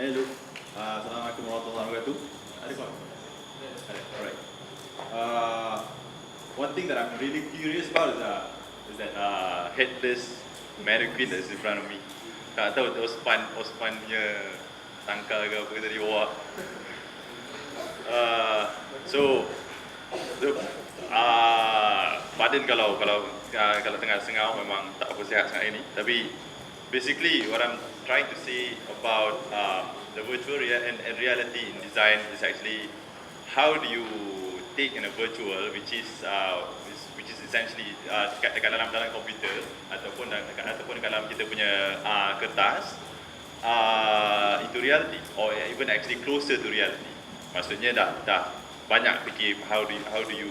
Hello. Assalamualaikum warahmatullahi wabarakatuh. Ada kau? Ada. Alright. One thing that I'm really curious about is that headless mannequin that's in front of me. Tak tahu Osman punya tangkal ke apa tadi bawa. So pardon kalau tengah sengau memang tak apa sihat sangat ini. Tapi basically what I'm trying to say about the virtual and reality in design is actually how do you take in a virtual which is essentially dekat dalam komputer ataupun dekat dalam kita punya kertas into reality or even actually closer to reality. Maksudnya dah banyak fikir how do you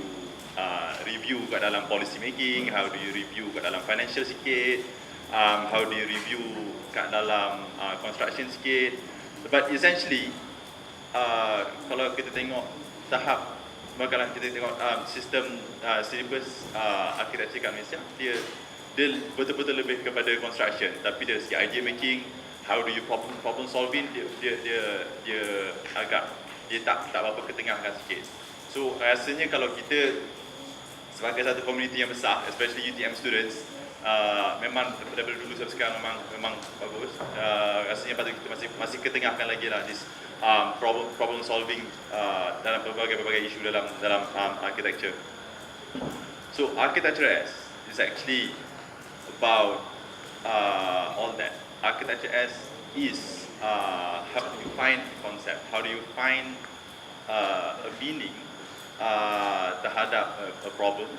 review kat dalam policy making, how do you review kat dalam financial sikit, how do you review kat dalam construction sikit. But essentially kalau kita tengok tahap, kalau kita tengok sistem syllabus architecture kat Malaysia, dia betul-betul lebih kepada construction, tapi dari segi idea making, how do you problem solving, dia agak tak berapa ketengahkan sikit. So rasanya kalau kita sebagai satu komuniti yang besar, especially UTM students, memang daripada dulu sampai sekarang memang bagus. Rasanya patut kita masih ketengahkan lagi lah this problem solving dalam berbagai isu dalam architecture. So architecture is actually about all that. Architecture is how do you find concept, how do you find a meaning terhadap a problem,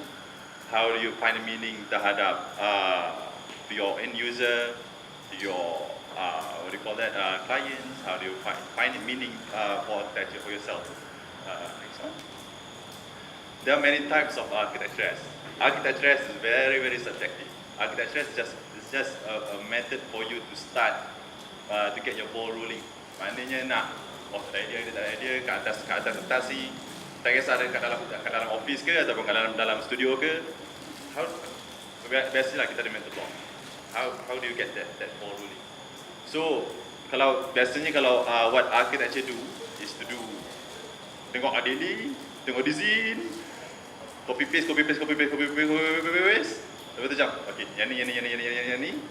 how do you find a meaning terhadap to your end user, to your what do you call that, clients, how do you find a meaning for architecture for yourself. Next one. There are many types of architecture. Architecture is very, very subjective. Architecture is just a method for you to start to get your ball rolling. Maknanya nak idea kat atas kertas ni, tak kisah ada kat dalam office ke ataupun kat dalam studio ke. Biasalah kita ada mental block. How do you get that ball rolling? So biasanya what architecture do is to do tengok daily, tengok design, copy paste, lepas tu jump. Okay, yang ni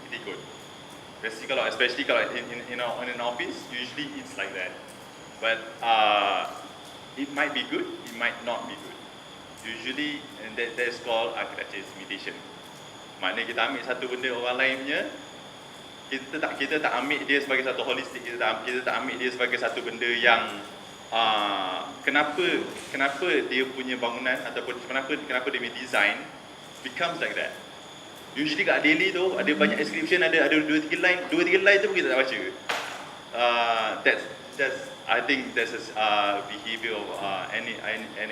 kita ikut. Basically especially kalau in an office, usually it's like that. But it might be good, it might not be good. Usually, and that's called architecture imitation. Maknanya kita ambil satu benda orang lain punya, kita tak ambil dia sebagai satu holistik, kita tak ambil dia sebagai satu benda yang kenapa dia punya bangunan ataupun kenapa dia punya design becomes like that. Usually kat daily tu ada banyak description, ada 2-3 line tu pun kita tak baca. That's I think that's a behavior of any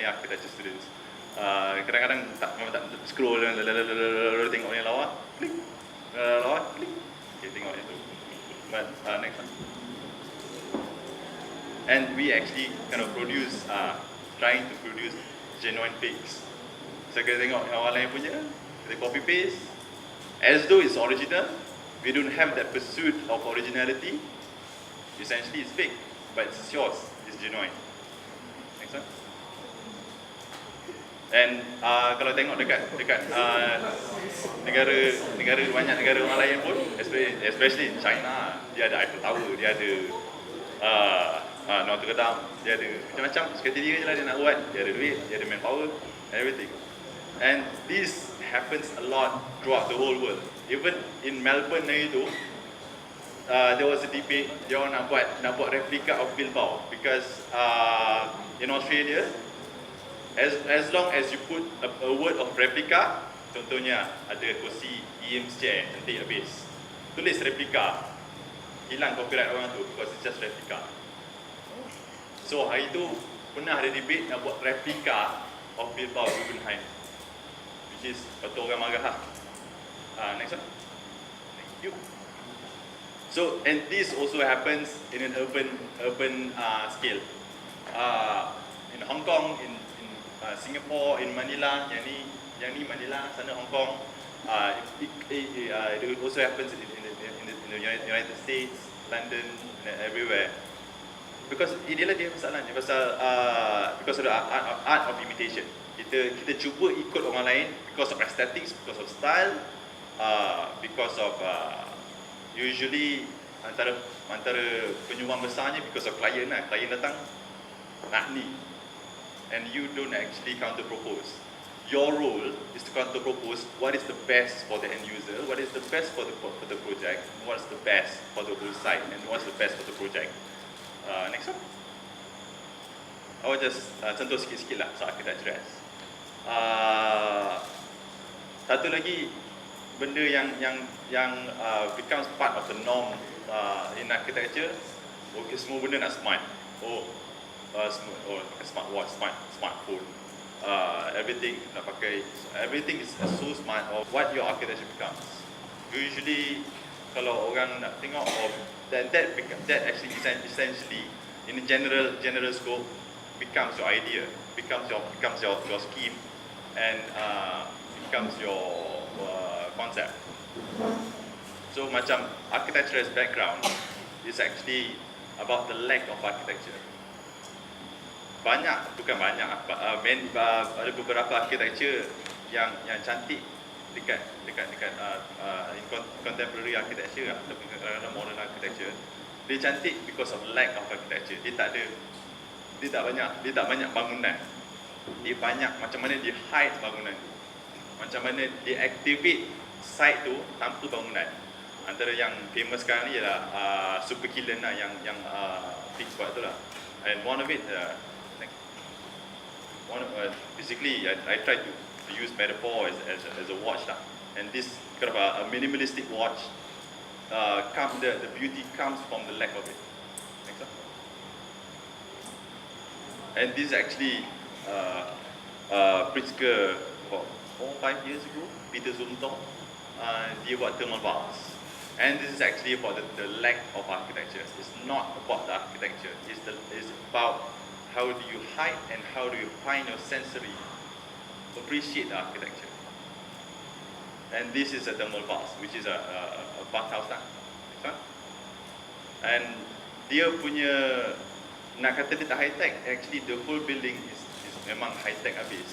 architecture students. Kadang-kadang memang tak scroll tengok yang lawa, klik, okay, tengok itu. But next one. And we actually kind of trying to produce genuine fakes. So kita tengok yang orang lain punya, kita copy paste, as though it's original. We don't have that pursuit of originality. Essentially it's fake, but it's yours, it's genuine. Next one. And kalau tengok dekat negara banyak negara orang lain pun, especially China, dia ada Eiffel Tower, dia ada Notre Dame, dia ada macam-macam. Sekali je lah dia nak buat, dia ada duit, dia ada manpower, everything. And this happens a lot throughout the whole world. Even in Melbourne itu, there was a debate, dia orang nak buat replica of Bilbao because in Australia, as long as you put a word of replica, contohnya ada kursi Eames chair, nanti habis tulis replica, hilang copyright orang tu because it's just replica. So hari tu pernah ada debate nak buat replica of Bilbao Guggenheim, which is betul orang marah lah. Next one. Thank you. So, and this also happens in an urban scale. In Hong Kong, in Singapore, in Manila, yang ni Manila, sana Hong Kong. It also happens in the United States, London, and everywhere. because inilah dia masalahnya, pasal because of the art of imitation. Kita cuba ikut orang lain because of aesthetics, because of style, because of usually antara penyumbang besarnya because of klien lah. Klien datang nak ni, and you don't actually counter propose. Your role is to counter propose what is the best for the end user, what is the best for the project, what's the best for the whole site, and what's the best for the project. Next one. I will just sentuh sikit-sikit lah soal architecture. Satu lagi benda yang becomes part of the norm in architecture, okay, semua benda nak smart. Smartwatch, smartphone, everything nak pakai, everything is so smart. Or what your architecture becomes. Usually, kalau orang nak tengok, that actually essentially in a general scope becomes your idea, becomes your scheme, and becomes your concept. So macam architecture as background is actually about the lack of architecture. Bukan banyak, ada beberapa architecture yang cantik dekat contemporary architecture ataupun kadang-kadang modern architecture. Dia cantik because of lack of architecture. Dia tak banyak bangunan. Dia banyak macam mana dia hide bangunan tu, macam mana dia activate site tu tanpa bangunan. Antara yang famous sekarang ni ialah Super Kiln lah, yang Pix buat tu lah. And one of it, basically I try to use metaphor as a watch lah. And this kind of a minimalistic watch, the beauty comes from the lack of it. Next one. And this actually Pritzker about 4-5 years ago, Peter Zumthor, dia buat thermal baths. And this is actually about the lack of architecture. It's not about the architecture. It's about how do you hide and how do you find your sensory, appreciate the architecture. And this is a thermal bath, which is a bathhouse lah. And dia punya, nak kata dia tak high tech, actually the whole building is memang high tech habis.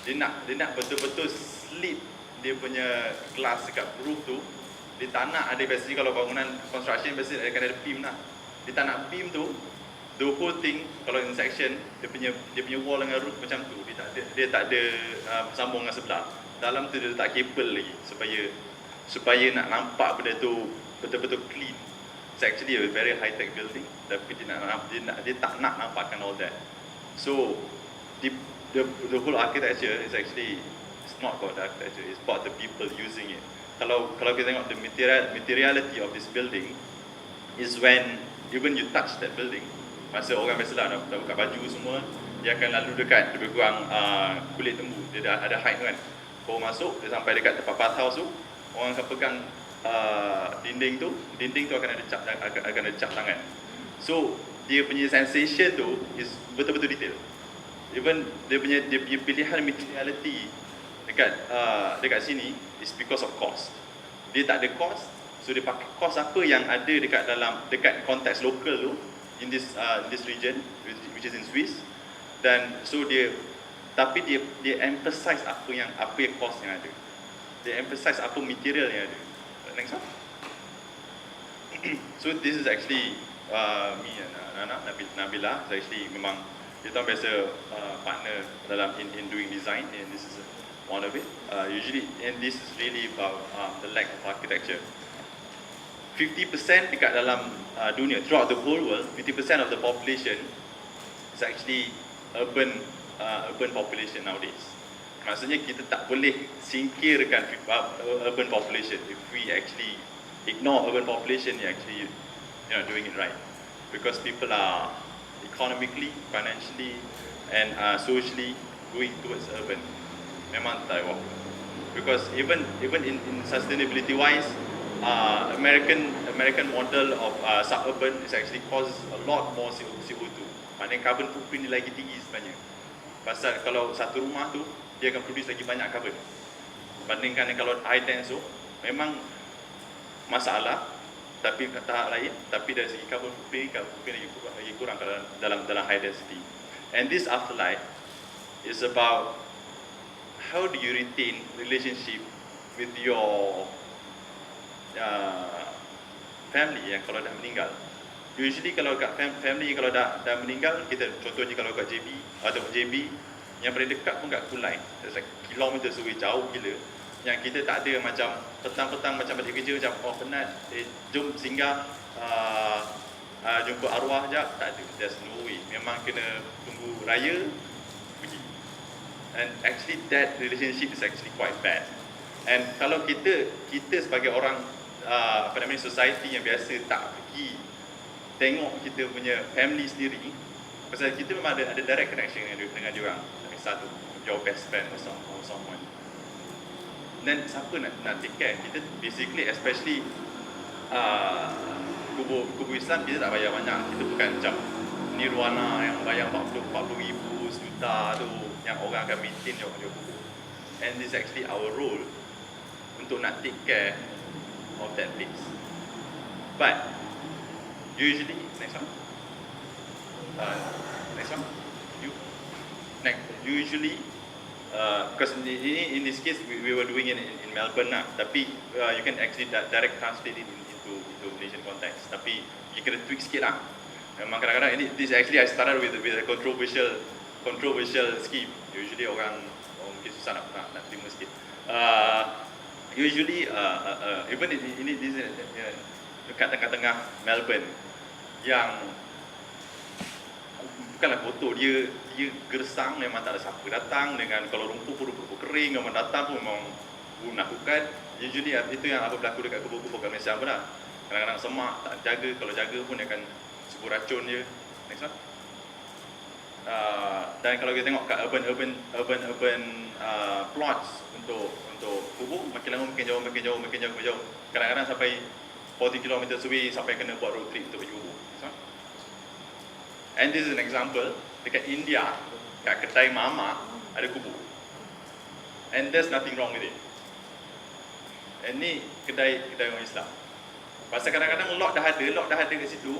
Dia nak betul-betul slip dia punya glass dekat roof tu. Dia tak nak ada, biasanya kalau bangunan construction biasanya akan ada beam lah. Dia tak nak beam tu, the whole thing, kalau in section, dia punya wall dengan roof macam tu. Dia tak ada sambung dengan sebelah. Dalam tu dia letak kabel lagi supaya nak nampak benda tu betul-betul clean. It's actually a very high tech building, tapi dia tak nak nampakkan all that. So the whole architecture is actually, it's not about the architecture, it's about the people using it. Kalau kita tengok the materiality of this building is when even you touch that building, masa orang biasalah dah buka baju semua, dia akan lalu dekat lebih kurang kulit lembu, dia ada height kan. Baru masuk, dia sampai dekat tempat bathhouse tu, orang akan pegang dinding tu akan ada cap tangan. So dia punya sensation tu is betul-betul detail. Even dia punya pilihan materiality dekat sini is because of cost. Dia tak ada cost, so dia pakai cost apa yang ada dekat konteks lokal tu in this region, which is in Swiss. Dan so dia emphasize apa yang cost yang ada. Dia emphasize apa material yang ada. Next one. So this is actually me and Nabila. So actually memang kita biasa partner dalam in doing design, and this is one of it. Usually, and this is really about the lack of architecture. 50% dekat dalam dunia, throughout the whole world, 50% of the population is actually urban population nowadays. Maksudnya kita tak boleh singkirkan urban population. If we actually ignore urban population, you're actually doing it right. Because people are economically, financially, and socially going towards urban. Memang tak ada. Because even in sustainability wise, American model of suburban is actually causes a lot more CO2. Maknanya carbon footprint dia lagi tinggi sebenarnya. Pasal kalau satu rumah tu dia akan produce lagi banyak carbon. Bandingkan kalau high dense tu memang masalah, tapi kat tahap lain, tapi dari segi carbon footprint lagi kurang dalam high density. And this afterlife is about how do you retain relationship with your family yang kalau dah meninggal. Usually kalau kat family kalau dah meninggal, kita contohnya kalau kat JB atau JB yang paling dekat pun kat Kulai, that's like kilometers away, jauh gila. Yang kita tak ada macam petang-petang macam balik kerja macam oh penat, jom singgah jumpa arwah je, tak ada, there's no way. Memang kena tunggu raya pergi. And actually that relationship is actually quite bad. And kalau kita sebagai orang society yang biasa tak pergi tengok kita punya family sendiri, pasal kita memang ada direct connection dengan dia orang. Satu, your best friend or someone. Then siapa nak take care? Kita basically, especially kubur Islam, kita tak bayar banyak. Kita bukan macam Nirwana yang bayar 40 ribu, sejuta tu, yang orang akan maintain your kubur. And this is actually our role untuk nak take care of that place. But usually, next one. Usually, because in this case we were doing it in Melbourne lah, tapi you can actually direct translate it into Malaysian context. Tapi you kena tweak sikit lah. Memang kadang-kadang this actually I started with a controversial scheme. Usually orang mungkin susah nak terima sikit. Usually even ini dekat tengah-tengah Melbourne yang bukanlah kotor, dia gersang, memang tak ada siapa datang, dengan kalau rumput pun rumput kering, memang datang pun memang menakutkan. Usually itu yang apa berlaku dekat kubur-kubur kat Malaysia pun lah. Kadang-kadang semak, tak jaga, kalau jaga pun dia akan sebut racun je. Next one. Dan kalau kita tengok kat urban plots untuk kubur, makin lama makin jauh. Kadang-kadang sampai 40 km away sampai kena buat road trip untuk pergi kubur. And this is an example, dekat India, kat kedai mamak ada kubur. And there's nothing wrong with it. And ni kedai orang Islam. Pasal kadang-kadang lot dah ada kat situ.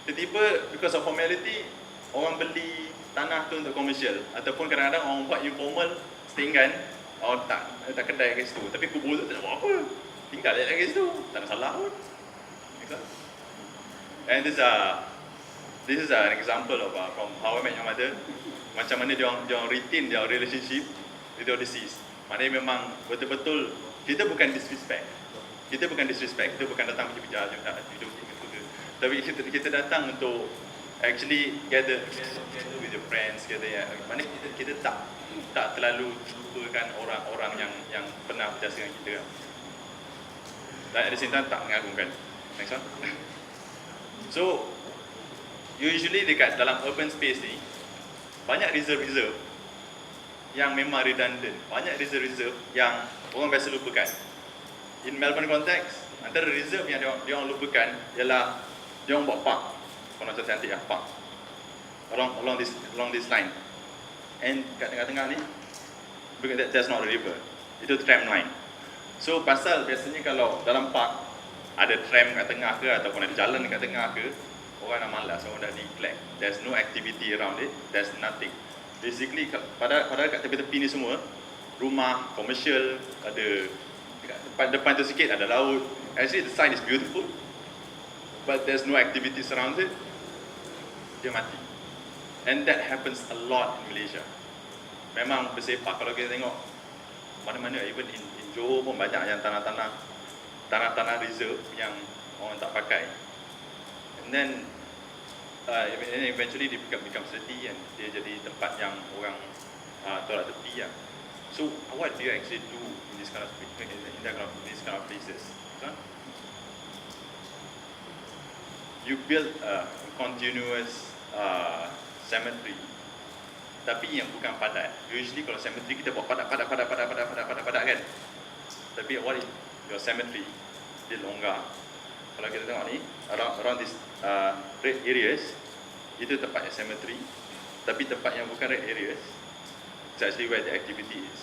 Tiba-tiba because of formality, orang beli tanah tu untuk komersial. Ataupun kadang-kadang orang buat informal, setinggan, orang tak kedai kat situ. Tapi kubur tu tak nak buat apa. Tinggal je kat situ, tak ada salah pun. And this is an example of from How I Met Your Mother. Macam mana dia orang retain their relationship with the deceased. Maknanya memang betul-betul kita bukan disrespect. Kita bukan datang bicara hidup gitu. Tapi kita datang untuk actually gather with your friends, maknanya kita tak terlalu lupakan orang-orang yang pernah berjasa dengan kita. Dan at the same time tak mengagungkan. Next one. So usually dekat dalam urban space ni banyak reserve yang memang redundant. Banyak reserve yang orang biasa lupakan. In Melbourne context, antara reserve yang dia orang lupakan ialah dia orang buat park. Kalau macam cantik lah, park along this line. And kat tengah-tengah ni, that's not a river. Itu tram line. So pasal biasanya kalau dalam park ada tram kat tengah ke ataupun ada jalan kat tengah ke, orang dah malas, orang dah neglect. There's no activity around it, there's nothing. Basically, padahal kat tepi-tepi ni semua, rumah, komersial, ada depan tu sikit ada laut. Actually the site is beautiful, but there's no activities around it. Dia mati. And that happens a lot in Malaysia. Memang bersepak. Kalau kita tengok mana-mana, even in Johor pun banyak yang tanah-tanah reserve yang orang tak pakai. And then eventually dia become dirty and dia jadi tempat yang orang tolak tepi lah. So what do you actually do in this kind of places? You build a continuous cemetery, tapi yang bukan padat. Usually kalau cemetery kita buat padat kan. Tapi what is your cemetery? Dia longgar. Kalau kita tengok ni, around this red areas, itu tempatnya cemetery. Tapi tempat yang bukan red areas, it's actually where the activity is.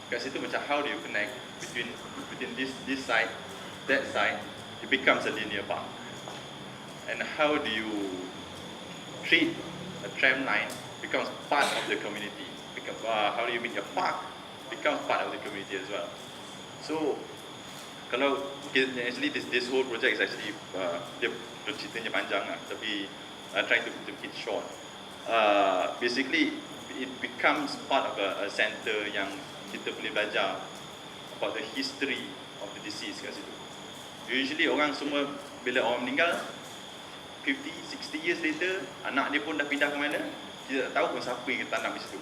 Kat situ macam how do you connect between this side, that side, it becomes a linear park. And how do you treat a tram line becomes part of the community? How do you make your park becomes part of the community as well? So, kalau actually this whole project is actually dia ceritanya panjang lah, tapi trying to keep it short. Basically, it becomes part of a center yang kita boleh belajar about the history of the disease kat situ. Usually orang semua bila orang meninggal 50, 60 years later, anak dia pun dah pindah ke mana, kita tak tahu pun siapa yang tanam di situ.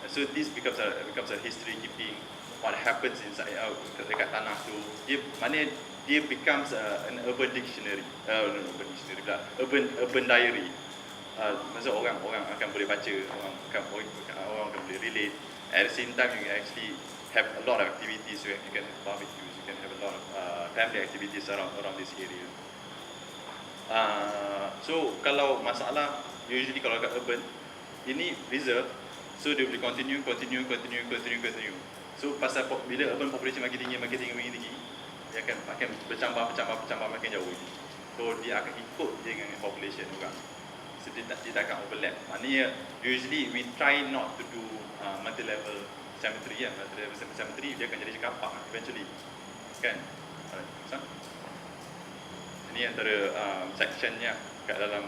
So this becomes a history keeping what happens inside dekat tanah tu. Dia becomes an urban dictionary, urban diary. Maksud orang akan boleh baca, orang akan boleh relate. At the same time, you can actually have a lot of activities. You can have barbecues, you can have a lot of family activities around this area. So kalau masalah usually kalau kat urban ini reserve, so dia boleh continue. So pasal bila urban population makin tinggi, dia akan bercambah makin jauh. So dia akan ikut dengan population juga. So dia tak akan overlap. Maknanya usually we try not to do multi-level cemetery ya. Multi-level cemetery dia akan jadi car park eventually. Kan? So, ini antara sectionnya kat dalam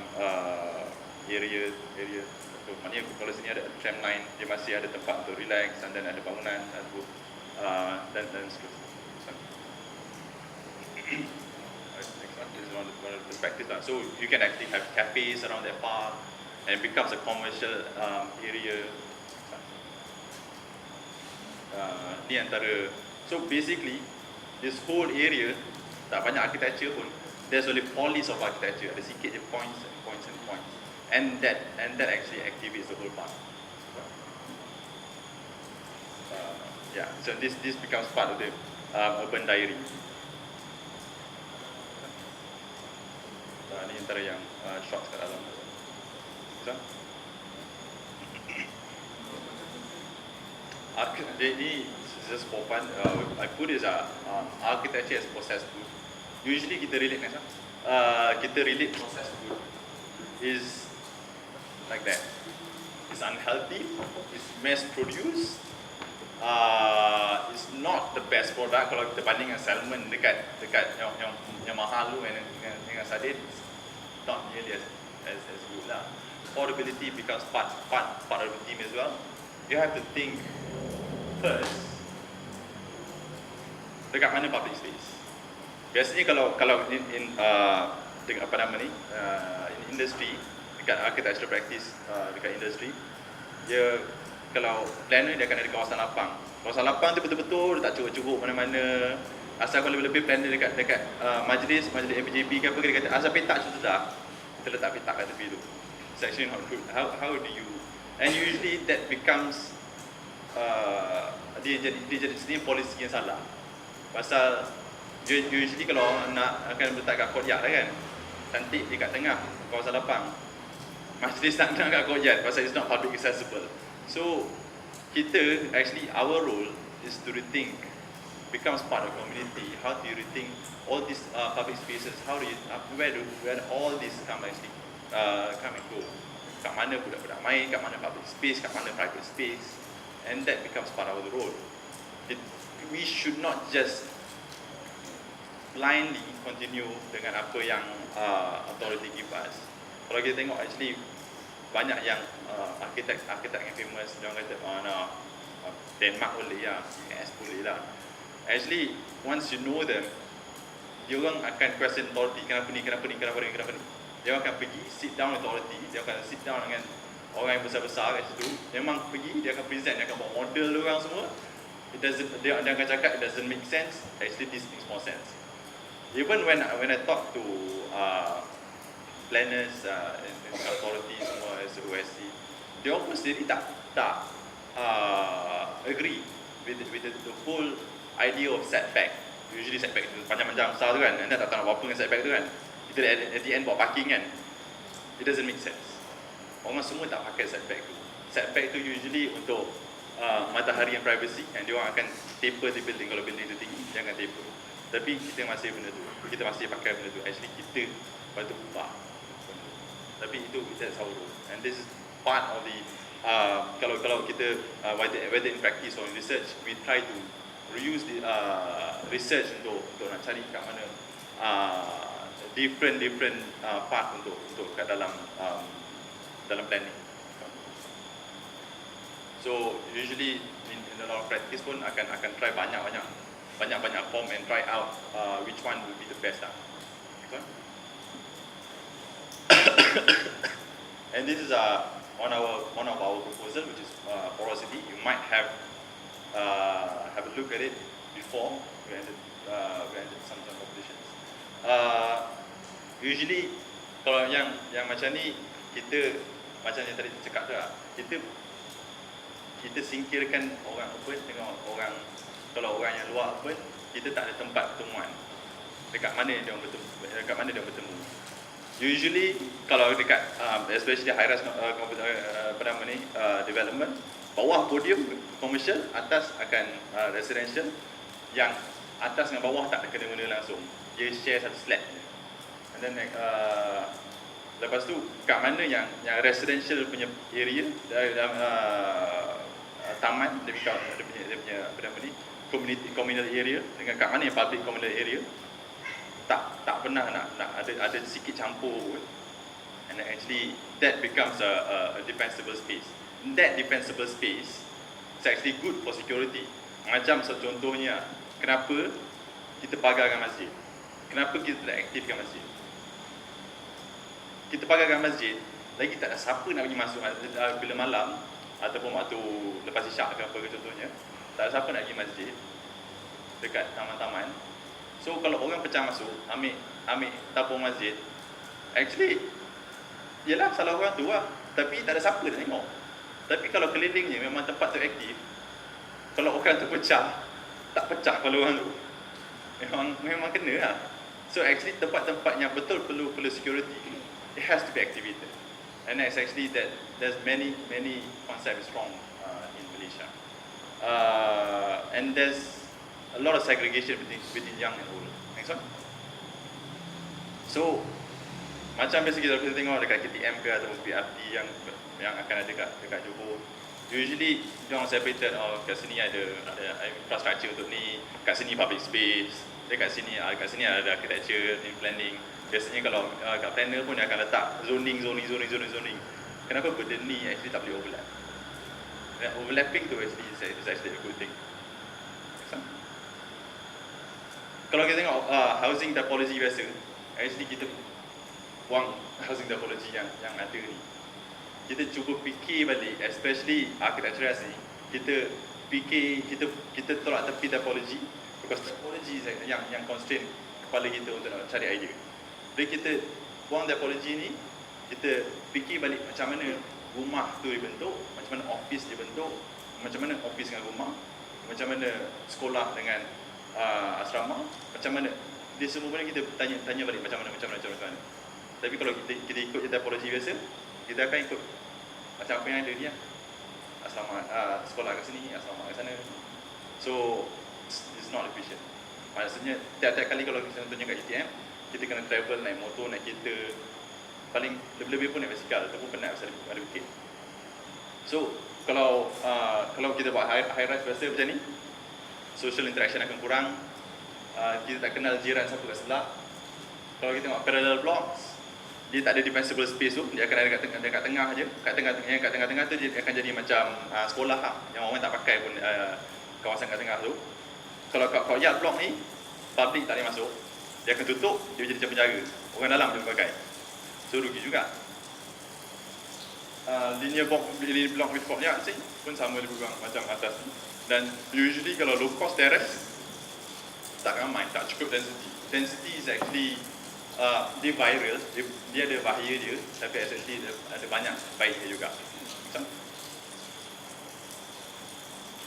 area. So, maknanya kalau sini ada tram line, dia masih ada tempat untuk relax, dan ada bangunan dan seterusnya. This is one of the perspectives. So you can actually have cafes around that park, and it becomes a commercial area. Ni antara. So basically, this whole area tak banyak architecture pun. There's only polis of architecture. Ada sikit je points, and that actually activates the whole park. Yeah. So this becomes part of the urban diary. Ini antara yang shots kat dalam. So, ini just for fun. I put is architecture as processed food. Usually kita relate kan? Kita relate processed food is like that. It's unhealthy. It's mass produced. It's not the best product kalau kita banding dengan salmon dekat yang mahal tu dengan sardine. Not nearly as good lah. Affordability becomes part of the team as well. You have to think first dekat mana public space. Biasanya kalau in dekat apa nama ni in industry, dekat architectural practice dekat industry, dia kalau planner dia akan ada kawasan lapang. Kawasan lapang tu betul-betul dia tak curuk-curuk mana-mana. Asal kalau lebih planner dekat majlis MPJB ke apa, dia kata asal petak tu dah, kita letak petak kat tepi tu. It's actually not good. How do you, and usually that becomes dia jadi sendiri polisi yang salah. Pasal usually kalau orang nak akan letak kat courtyard lah kan, cantik dia kat tengah kawasan lapang. Majlis tak nak kat courtyard pasal it's not public accessible. So kita actually our role is to rethink, becomes part of community. How do you rethink all these public spaces? How do you where all these come and go? Kat mana budak-budak main, kat mana public space, kat mana private space, and that becomes part of the role. We should not just blindly continue dengan apa yang authority give us. Kalau kita tengok actually banyak yang arkitek yang famous, dia orang kata Denmark boleh lah, US boleh lah. Actually once you know them, dia orang akan question authority, kenapa ni. Dia akan pergi sit down with authority, dia akan sit down dengan orang yang besar-besar kat situ. Memang pergi, dia akan present, dia akan bawa model dia orang semua. Dia akan cakap it doesn't make sense. Actually this makes more sense. Even when I talk to planners and authorities semua as OSC, dia pun sendiri tak agree with the whole idea of setback. Usually setback tu panjang-panjang besar tu kan, anda tak tahu nak buat apa dengan setback tu kan. Kita at the end buat parking kan. It doesn't make sense. Orang semua tak pakai setback tu. Setback tu usually untuk matahari and privacy, and dia orang akan taper the building. Kalau building tu tinggi, dia akan taper. Tapi kita masih benda tu, kita masih pakai benda tu. Actually kita patut ubah benda tu. Tapi itu that's our role. And this is part of the kalau kita whether in practice or in research, we try to reuse the research untuk nak cari kat mana different part untuk kat dalam planning. So usually in a lot of practice pun akan try banyak form and try out which one will be the best lah. Okay? And this is one of our proposal, which is porosity. You might have a look at it before we ended some competitions. Usually kalau yang macam ni, kita macam yang tadi cakap tu lah, kita singkirkan orang open dengan orang, kalau orang yang luar open, kita tak ada tempat pertemuan. Dekat mana dia bertemu. Usually kalau dekat especially high rise development, bawah podium commercial, atas akan residential, yang atas dengan bawah tak ada kena-mena langsung. Dia share satu slab. And then lepas tu kat mana yang residential punya area taman, dia punya communal area, dengan kat mana yang public communal area, tak pernah nak ada sikit campur pun. And actually that becomes a defensible space. That defensible space is actually good for security. Macam contohnya, kenapa kita pagarkan masjid? Kenapa kita tak aktifkan masjid? Kita pagarkan masjid, lagi tak ada siapa nak pergi masuk bila malam ataupun waktu lepas isyak ke apa ke contohnya, tak ada siapa nak pergi masjid dekat taman-taman. So kalau orang pecah masuk, ambil tabung masjid, actually yelah salah orang tu lah, tapi tak ada siapa nak tengok. Tapi kalau kelilingnya memang tempat tu aktif, kalau orang tu pecah, tak pecah kalau orang tu, memang kena lah. So actually tempat-tempat yang betul perlu security, it has to be activated. And that's actually that there's many concepts wrong in Malaysia. And there's a lot of segregation between young and old. Next one. So macam biasa kita tengok dekat KTM ke atau PRT yang akan ada dekat Johor, usually diorang separated, kat sini ada infrastructure untuk ni, kat sini public space, dekat sini ada architecture in planning. Biasanya kalau kat planner pun dia akan letak zoning. Kenapa benda ni actually tak boleh overlap? Dan overlapping tu actually is actually a good thing. Kalau kita tengok housing typology biasa, actually kita buang housing typology yang ada ni. Kita cuba fikir balik, especially architectural ni, kita tolak tepi typology, because typology yang constrain kepala kita untuk nak cari idea. Jadi kita buang typology ni, kita fikir balik macam mana rumah tu dibentuk, macam mana office dibentuk, macam mana office dengan rumah, macam mana sekolah dengan asrama, macam mana dia semua benda kita tanya balik macam mana. Tapi kalau kita ikut typology biasa, kita akan ikut macam apa yang ada ni lah. Asrama, sekolah kat sini, asrama kat sana. So it's not efficient. Maksudnya tiap-tiap kali kalau kita contohnya kat ITM, kita kena travel, naik motor, naik kereta, paling lebih-lebih pun naik basikal, tu pun penat pasal ada bukit. So kalau kita buat high rise biasa macam ni, social interaction akan kurang, kita tak kenal jiran satu kat sebelah. Kalau kita tengok parallel blocks, dia tak ada defensible space tu, dia akan ada dekat tengah je. Kat tengah-tengah tu dia akan jadi macam sekolah lah, yang orang tak pakai pun kawasan kat tengah tu. Kalau kat yard block ni, public tak boleh masuk, dia akan tutup, dia jadi macam penjara, orang dalam boleh pakai. So rugi juga. Linear block with courtyard sih pun sama lebih kurang macam atas ni. Dan usually kalau low cost terrace, tak ramai, tak cukup density. Density is actually dia viral, dia ada bahaya dia, tapi actually ada banyak baiknya juga.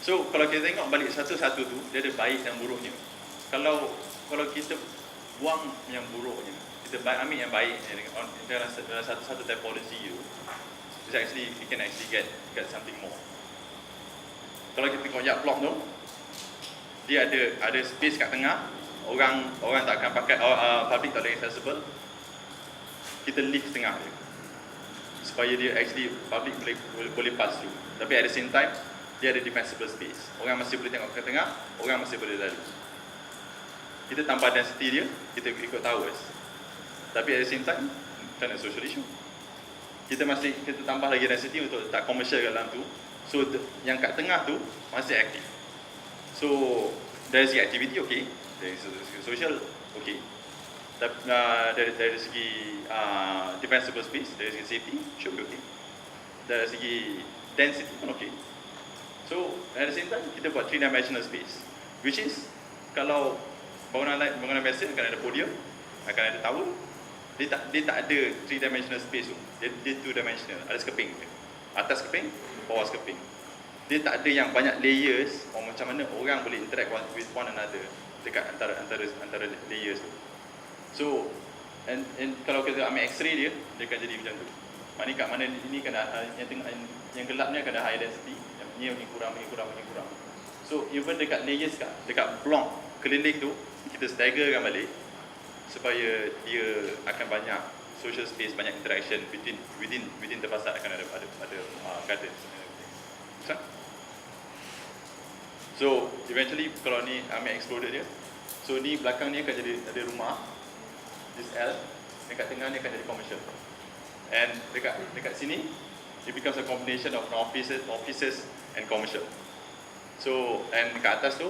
So kalau kita tengok balik satu-satu tu, dia ada baik dan buruknya. Kalau kita buang yang buruknya, kita ambil yang baiknya dalam satu-satu typology tu, we can actually get something more. Kalau kita tengok yard block tu, dia ada space kat tengah, orang tak akan pakai, public tak boleh accessible, kita leave setengah dia supaya dia actually public boleh pass through. Tapi at the same time dia ada defensible space, orang masih boleh tengok ke tengah, orang masih boleh lalu. Kita tambah density dia, kita ikut towers, tapi at the same time kena social issue. Kita tambah lagi density untuk tak commercial kat dalam tu, so yang kat tengah tu masih aktif. So dari segi activity okay, dari segi social okay, dari segi defensible space, dari segi safety should be okay, dari segi density pun okay. So at the same time kita buat 3-dimensional space, which is kalau bangunan biasa akan ada podium, akan ada tower. Dia tak ada 3-dimensional space tu. Dia 2-dimensional, ada sekeping. Atas sekeping, bawah sekeping. Dia tak ada yang banyak layers, macam mana orang boleh interact with one another dekat antara layers tu. So and kalau kita ambil X-ray dia akan jadi macam tu. Maknanya kat mana ini kena yang gelap ni akan ada high density, yang ni makin kurang. So even dekat layers dekat block keliling tu kita staggerkan balik supaya dia akan banyak social space, banyak interaction within the fasad, akan ada gardens. So eventually kalau ni ambil exploder dia, so ni belakang ni akan jadi ada rumah, this L, dekat tengah ni akan jadi commercial, and dekat sini it becomes a combination of offices and commercial. So and dekat atas tu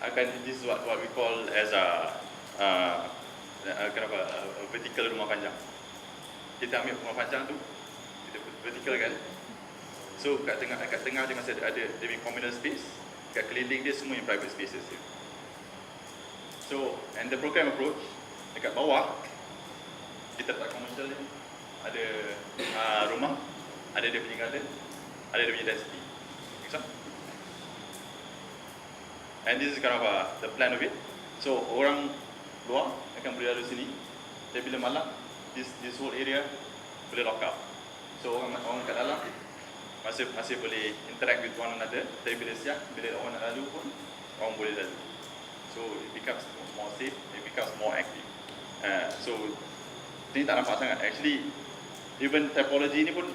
akan, this is what we call as a vertical rumah panjang. Kita ambil rumah panjang tu, kita vertical kan. So kat tengah dia masih ada dia punya communal space, kat keliling dia semua yang private spaces dia. So and the program approach, dekat bawah kita letak commercial ni, ada rumah, ada dia punya garden, ada dia punya density. Okay, and this is kind of the plan of it. So orang luar akan boleh lalu sini, dan bila malam this whole area boleh lock up. So orang kat dalam masih boleh interact with one another, tapi bila siang, bila orang nak lalu pun orang boleh lalu. So it becomes more safe, it becomes more active. So ini tak nampak sangat. Actually even typology ni pun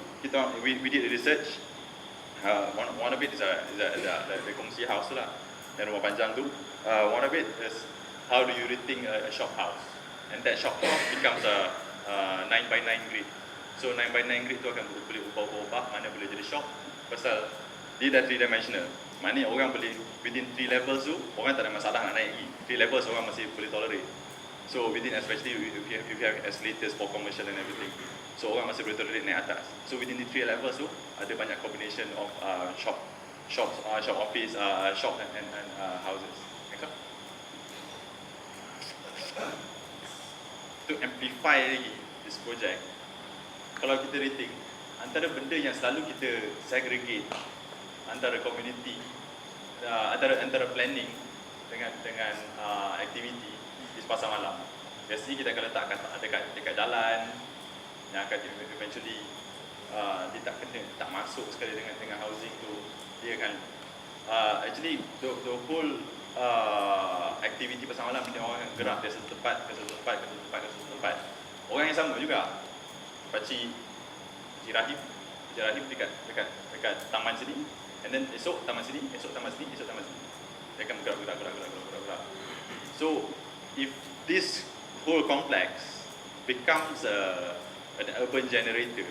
we did research. One of it is the kongsi house lah, dan rumah panjang tu. One of it is how do you rethink a shop house, and that shop house becomes a 9x9 grid. So 9x9 grid tu akan boleh ubah-ubah, mana boleh jadi shop, pasal dia dah 3-dimensional. Maknanya orang boleh within 3 levels tu, orang tak ada masalah nak naik lagi. 3 levels orang masih boleh tolerate. So within, especially if you have escalators for commercial and everything, so orang masih boleh tolerate naik atas. So within the 3 levels tu ada banyak combination of shop office, shop and houses. To amplify lagi this project, kalau kita rating antara benda yang selalu kita segregate antara community, antara planning dengan activity is pasar malam. Biasanya kita akan letakkan dekat jalan yang akan eventually dia tak masuk sekali dengan housing tu. Dia akan actually the whole activity pasar malam ni orang akan gerak dari satu tempat ke satu tempat. Orang yang sama juga. Pakcik Rahim dekat taman sini, and then esok taman sini. Dia akan bergerak. So if this whole complex becomes an urban generator,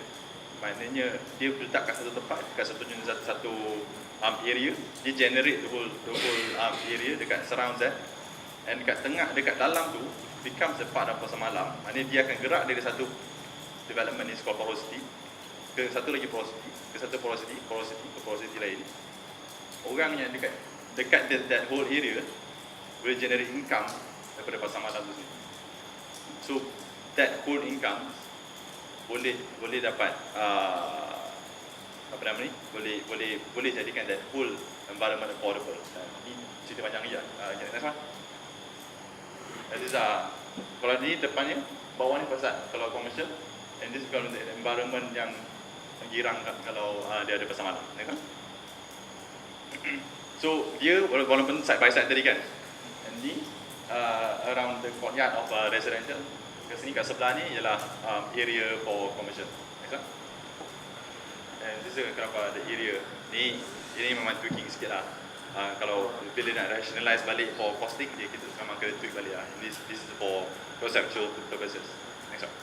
maknanya dia letak kat satu tempat, kat satu area, dia generate the whole area dekat surround that, and dekat tengah, dekat dalam tu becomes a part of pasar malam. Maknanya dia akan gerak dari satu development is called porosity ke satu lagi porosity, ke satu porosity lain. Orang yang dekat that whole area boleh generate income daripada pasar malam tu sendiri. So that whole income boleh dapat boleh jadikan that whole environment affordable. Ini cerita panjang ni lah. Next one. Kalau ni depannya, bawah ni pasar kalau commercial, and this kalau environment yang menggirang kalau dia ada pasar malam. Kan? So dia walaupun side by side tadi kan, and ni around the courtyard of residential. Kat sini kat sebelah ni ialah area for commercial. Next one. And this is kenapa ada area ni. Ini memang tweaking sikit lah. Kalau bila nak rationalize balik for costing, kita memang kena tweak balik lah. This is for conceptual purposes. Next one.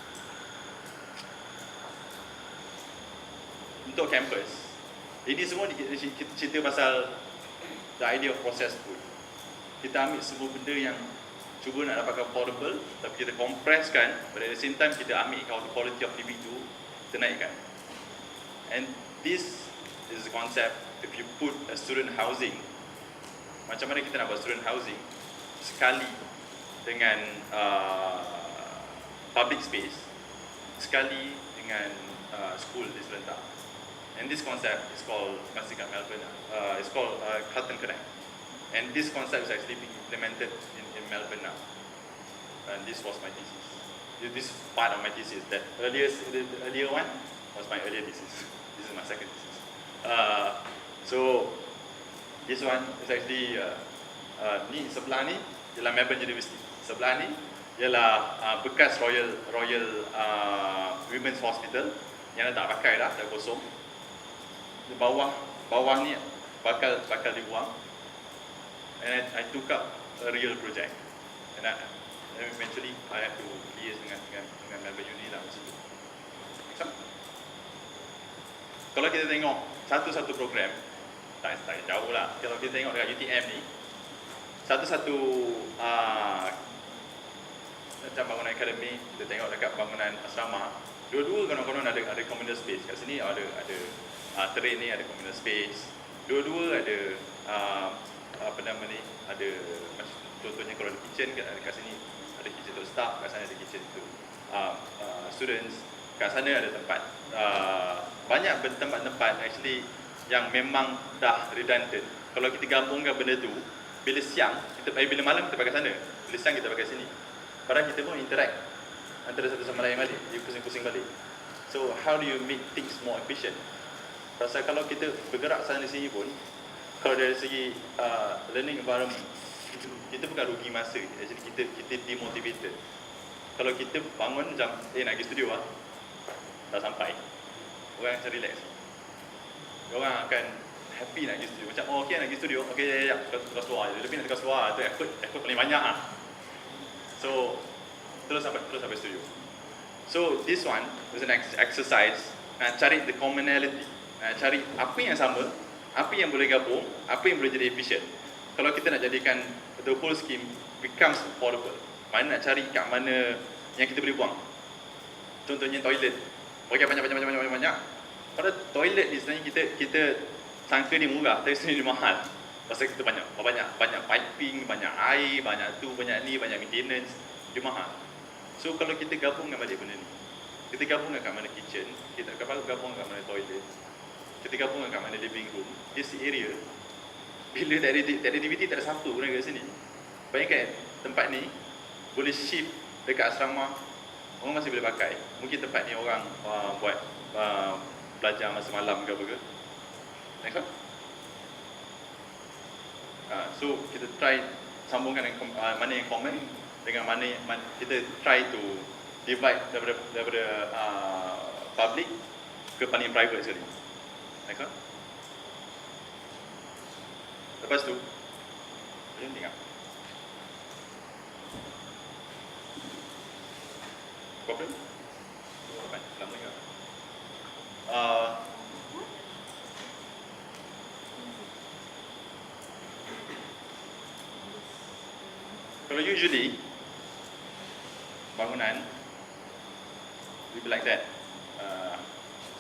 Untuk campus, ini semua kita cerita pasal the idea of process food. Kita ambil semua benda yang cuba nak dapatkan affordable, tapi kita compresskan, but at the same time kita ambil quality of living tu, kita naikkan. And this is the concept. If you put a student housing, macam mana kita nak buat student housing sekali dengan public space, sekali dengan school di serentak. And this concept is called, masih kat Melbourne, it's called Carlton Connect. And this concept is actually being implemented in Melbourne now. And this was my thesis. This is part of my thesis. That the earlier one was my earlier thesis. This is my second thesis. So this one is actually ni sebelah ni ialah Melbourne University. Sebelah ni ialah bekas Royal Women's Hospital yang dah tak pakai dah kosong. Di bawah ni bakal dibuang. And I took up a real project. And eventually I have to liaise dengan Melbourne Uni lah macam tu. Kalau kita tengok satu-satu program, tak jauh lah. Kalau kita tengok dekat UTM ni, satu-satu macam bangunan akademik, kita tengok dekat bangunan asrama, dua-dua konon-konon ada communal space. Kat sini ada terrain ni ada communal space. Dua-dua ada apa nama ni, ada contohnya kalau ada kitchen kat sini ada kitchen untuk staff, kat sana ada kitchen untuk students, kat sana ada tempat banyak tempat-tempat actually yang memang dah redundant. Kalau kita gabungkan benda tu, bila siang bila malam kita pakai sana, bila siang kita pakai sini, padahal kita pun interact antara satu sama lain balik, dia pusing-pusing balik. So how do you make things more efficient? Pasal kalau kita bergerak sana sini pun, kalau dari segi learning environment, kita bukan rugi masa. Actually kita demotivated. Kalau kita bangun jam nak pergi studio dah sampai, orang akan relax. Orang akan happy nak pergi studio. Macam okey nak pergi studio, okey ya tugas luar. Lebih nak tugas luar tu effort paling banyak So terus sampai studio. So this one was an exercise nak cari the commonality, nak cari apa yang sama, apa yang boleh gabung, apa yang boleh jadi efficient. Kalau kita nak jadikan the whole scheme becomes affordable, mana nak cari kat mana yang kita boleh buang. Contohnya toilet, okey banyak. Pada toilet ni sebenarnya kita sangka dia murah, tapi sebenarnya dia mahal. Pasal kita banyak piping, banyak air, banyak ni, banyak maintenance, dia mahal. So kalau kita gabungkan balik benda ni, kita gabungkan kat mana kitchen, kita gabungkan kat mana toilet, kita gabungkan kat mana living room, this area, bila tak ada aktiviti, tak ada satu pun kat sini. Bayangkan tempat ni boleh shift dekat asrama, orang masih boleh pakai. Mungkin tempat ni orang buat belajar masa malam ke apa ke. Next one. So kita try sambungkan mana yang common dengan mana kita try to divide daripada public ke paling private sekali. Next one. Lepas tu, boleh tengok. Problem? Lama ke? Kalau usually bangunan will be like that.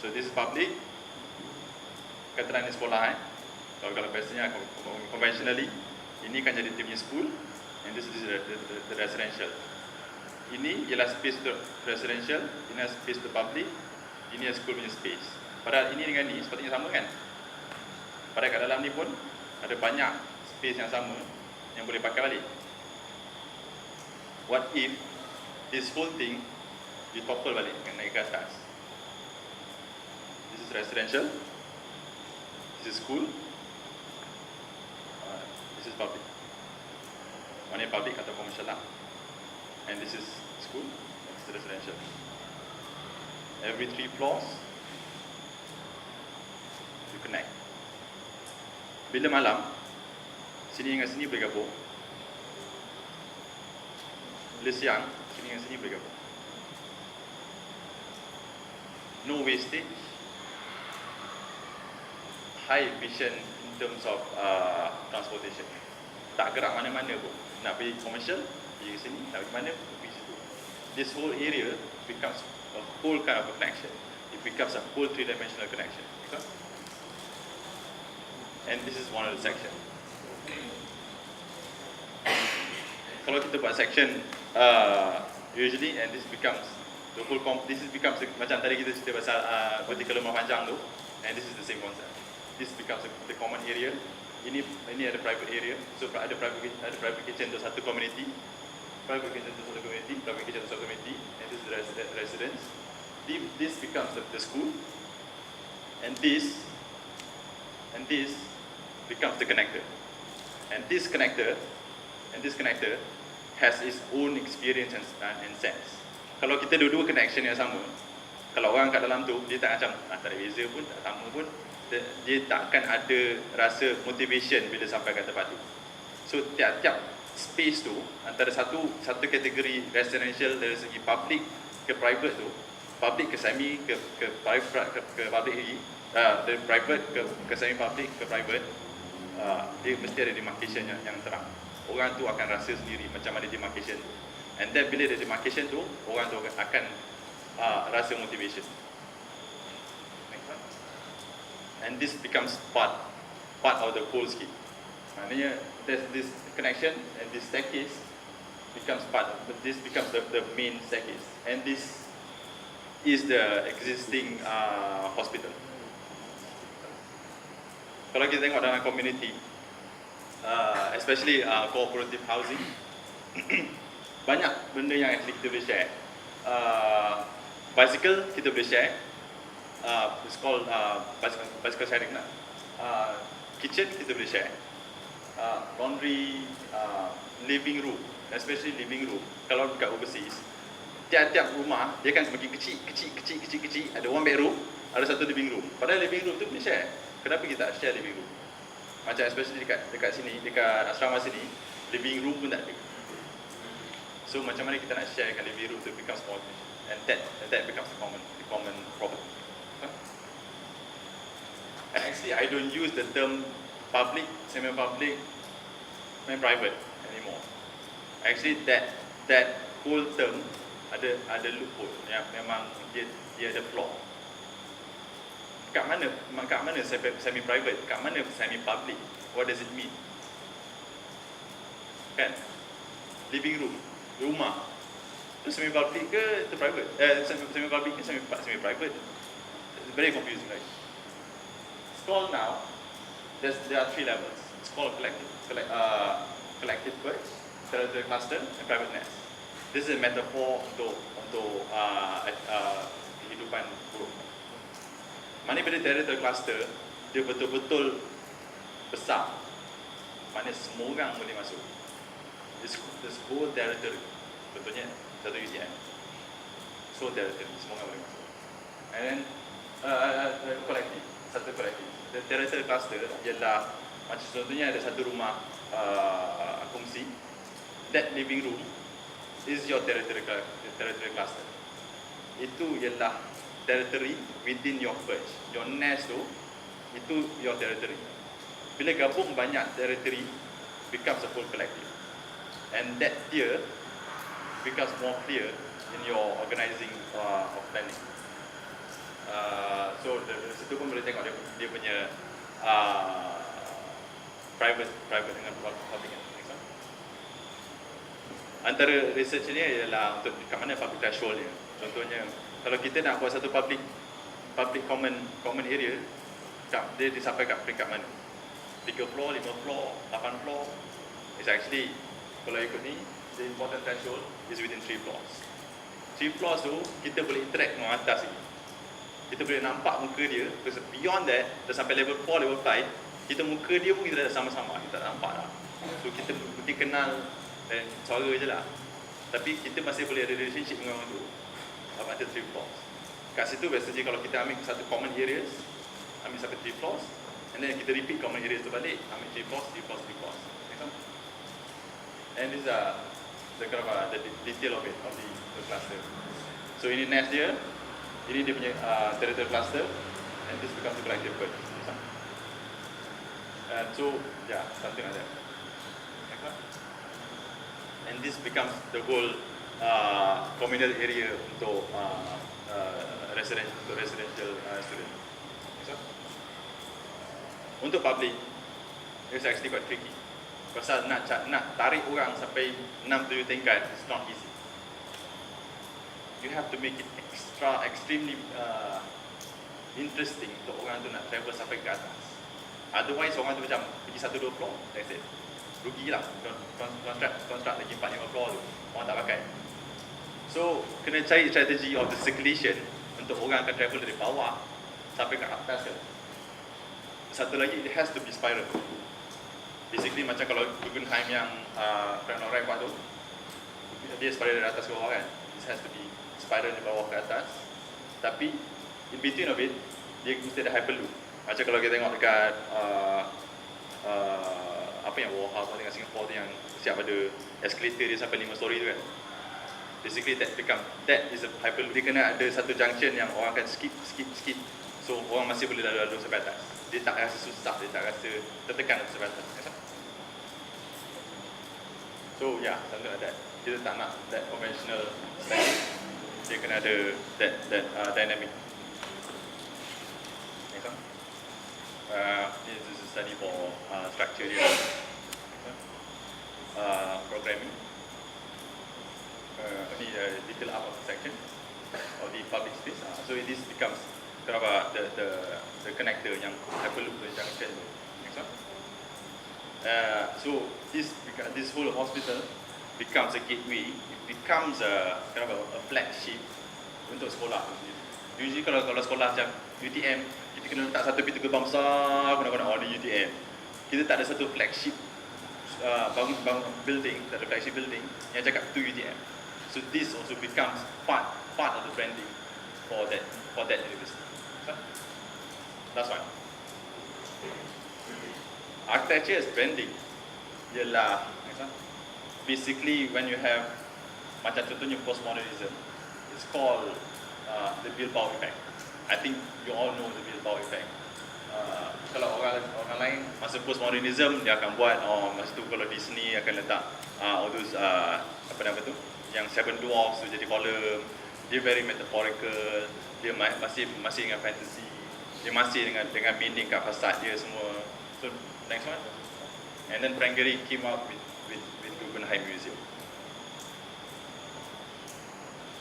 So this is public. Keterangan sekolah. Kalau biasanya conventionally, ini kan jadi dia punya school, and this is the residential. Ini ialah space untuk residential, ini adalah space untuk public, ini adalah school punya space. Padahal ini dengan ni sepatutnya sama kan? Padahal kat dalam ni pun ada banyak space yang sama yang boleh pakai balik. What if this whole thing you topple balik dengan naik ke atas? This is residential, this is school, this is public. mana yang public atau commercial lah. And this is school, this is residential. Every 3 floors, you connect. Bila malam, sini dengan sini boleh gabung. Bila siang, sini dengan sini boleh gabung. No wastage, high efficient in terms of transportation. Tak gerak mana-mana pun. Nak pergi commercial, pergi ke sini, nak pergi mana, pergi situ. This whole area becomes a whole kind of a connection. It becomes a whole 3-dimensional connection. Okay? And this is one of the section. Kalau kita buat section, usually, and this becomes the whole becomes macam tadi kita cerita pasal vertical rumah panjang tu, and this is the same concept. This becomes the common area. Ini ada private area, so ada private kitchen untuk satu community, private kitchen untuk satu community, private kitchen untuk satu community, and this is the residence. This becomes the school, and this becomes the connector, and this connector has its own experience and sense. Kalau kita dua-dua connection yang sama, kalau orang kat dalam tu dia tak macam tak ada beza pun, tak sama pun, dia takkan ada rasa motivation bila sampai kat tempat tu. So tiap-tiap space tu antara satu kategori residential dari segi public ke private tu, public ke semi ke private ke public lagi, dari private ke semi public ke private, dia mesti ada demarcation yang terang. Orang tu akan rasa sendiri macam ada demarcation tu. And then bila ada demarcation tu, orang tu akan rasa motivation. And this becomes part of the whole scheme. Maknanya there's this connection, and this staircase becomes this becomes the main staircase, and this is the existing hospital. Kalau kita tengok dalam community, especially cooperative housing, banyak benda yang actually kita boleh share. Bicycle kita boleh share. It's called bicycle sharing lah. Kitchen kita boleh share. Laundry, living room, especially living room. Kalau dekat overseas, tiap-tiap rumah dia akan semakin kecil. Ada one bedroom, ada satu living room. Padahal living room tu boleh share. Kenapa kita tak share living room? Macam especially dekat sini, dekat asrama sini, living room pun tak ada. So macam mana kita nak sharekan living room to become small, and that becomes the common problem. And actually, I don't use the term public, semi-public, and private anymore. Actually, that whole term ada loophole yang memang dia ada flaw. Kat mana semi-private? Kat mana semi-public? What does it mean? Kan? Living room, rumah. Itu semi-public ke itu private? Semi-public ke semi-private? It's very confusing, right? It's called now, there are 3 levels. It's called collective perch, territorial cluster, and private nest. This is a metaphor untuk kehidupan burung. Mana bila territorial cluster, dia betul-betul besar. Mana semua orang boleh masuk. This whole territory, betulnya satu UTM. So territory, semua orang boleh masuk. And then collective, satu collective. The territorial cluster ialah macam contohnya ada satu rumah kongsi. That living room is your territorial cluster. Itu ialah territory within your perch. Your nest tu, itu your territory. Bila gabung banyak territory, becomes a whole collective. And that tier becomes more clear in your organizing of planning. So dari situ pun boleh tengok dia punya private dengan public. Antara research ni ialah untuk kat mana public threshold dia. Contohnya kalau kita nak buat satu public common area, dia disampai kat peringkat mana? 3 floor, 5 floor, 8 floor. It's actually, kalau ikut ni, the important threshold is within 3 floors. 3 floors tu, kita boleh interact dengan atas ni. Kita boleh nampak muka dia, because beyond that, dah sampai level 4, level 5, kita muka dia pun kita dah sama-sama, kita tak nampak lah. So kita mungkin kenal dan suara je lah. Tapi kita masih boleh ada relationship dengan orang tu. Apa ada 3 floors. Kat situ biasanya kalau kita ambil satu common areas, ambil sampai 3 floors, and then kita repeat common areas tu balik, ambil 3 floors, 3 floors, 3 floors. And these are the detail of it, of the cluster. So ini nest dia, ini dia punya territorial cluster, and this becomes the collective bird. And so, yeah, something like that. And this becomes the whole communal area untuk residential student. Untuk public, it's actually quite tricky. Pasal nak tarik orang sampai 6-7 tingkat, it's not easy. You have to make it extremely interesting untuk orang tu nak travel sampai ke atas. Otherwise orang tu macam pergi 1-2 floor, that's it. Rugilah kontrak lagi 4-5 floor tu, orang tak pakai. So kena cari strategi of the circulation untuk orang akan travel dari bawah sampai ke atas ke. Satu lagi, it has to be spiral. Basically macam kalau Guggenheim yang Frank buat tu, dia spiral dari atas ke bawah kan. It has to be spiral dari bawah ke atas. Tapi in between of it, dia mesti ada hyperloop. Macam kalau kita tengok dekat apa yang Warhol dengan Singapore tu yang siap ada escalator dia sampai 5 story tu kan. Basically that is a hyperloop. Dia kena ada satu junction yang orang akan skip. So orang masih boleh lalu sampai atas. Dia tak rasa susah, dia tak rasa tertekan sampai atas. So yeah, something like that. Kita tak nak that conventional style. Dia kena ada that dynamic. This is a study for structure here. Programming. Ini detail up of the section of the public space. So this becomes the connector yang hyperloop the junction. So this whole hospital becomes a gateway. It becomes a flagship untuk sekolah. Usually kalau sekolah macam UTM, kita kena letak satu pintu gerbang besar guna-guna di UTM. Kita tak ada satu flagship bangun building, tak ada flagship building yang cakap tu UTM. So this also becomes part of the branding for that university. Last one. Architecture as branding ialah basically when you have macam contohnya postmodernism, it's called the Bilbao effect. I think you all know the Bilbao effect. Kalau orang lain masa postmodernism dia akan buat masa tu kalau Disney akan letak all those apa nama tu yang Seven Dwarfs tu jadi column. Dia very metaphorical, dia masih dengan fantasy, dia masih dengan meaning kat fasad dia semua. So next one. And then Frank Gehry came up with Guggenheim Museum.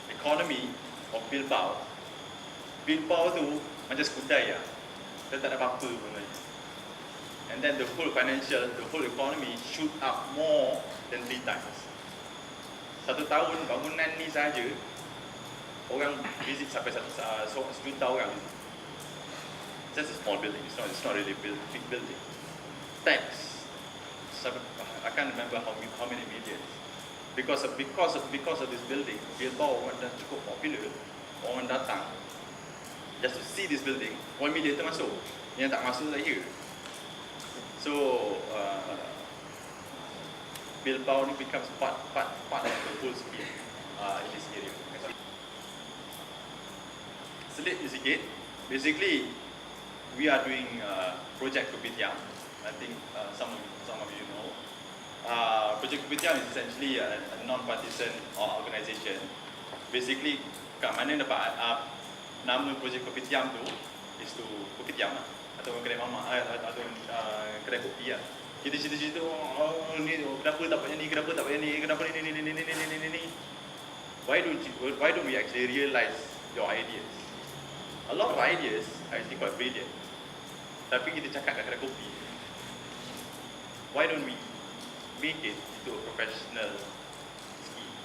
Economy of Bilbao tu macam sekudai lah. Dia tak ada apa-apa sebenarnya. And then the whole economy shoot up more than 3 times. 1 tahun bangunan ni saja orang visit sampai 1 juta orang visit. It's just a small building. It's not really big building. Tax. I can't remember how many millions. Because of this building, Bilbao dah cukup popular. Orang datang just to see this building. 1 million termasuk. Yang tak masuk saya. So Bilbao ni becomes part of the whole scheme in this area. Selit sikit. Basically, we are doing Project Kopitiam. I think some of you know. Project Kopitiam is essentially a non-partisan organisation. Basically, kat mana dapat nama Project Kopitiam tu is to Kopitiam lah, atau kedai mamak atau kedai kopi lah. Kita cerita-cerita ni kenapa tak buat ni, kenapa tak buat ni, kenapa ni. Why don't we actually realize your ideas? A lot of ideas are actually quite brilliant. Tapi kita cakap kat kedai kopi. Why don't we make it into a professional scheme?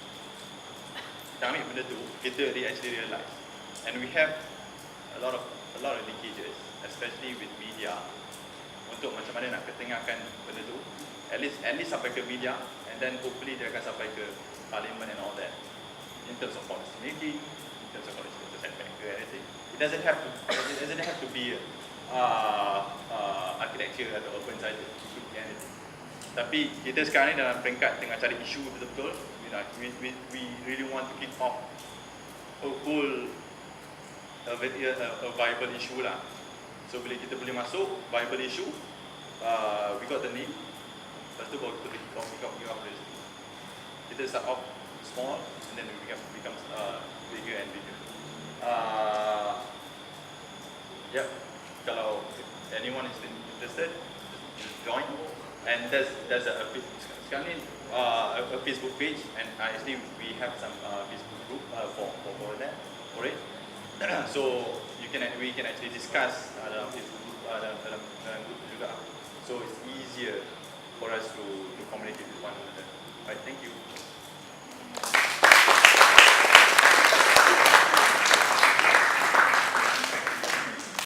Kita ambil benda tu, kita actually realize. And we have a lot of linkages, especially with media, untuk macam mana nak ketengahkan benda tu at least sampai ke media, and then hopefully dia akan sampai ke parliament and all that, in terms of policy making, in terms of policy setback or anything. It doesn't have to be architecture atau urban saja, it could be anything. Tapi kita sekarang ni dalam peringkat tengah cari isu betul-betul. We really want to kick off a whole a viable issue lah. So bila kita boleh masuk viable issue, we got the name. Lepas tu baru kita kick off this. Kita start off small and then we become bigger and bigger. Yep. Kalau anyone is interested, just join. And there's a sekarang ni a Facebook page, and actually we have some Facebook group for that, for it. So we can actually discuss dalam Facebook group, dalam group juga. So it's easier for us to communicate with one another. Right, thank you.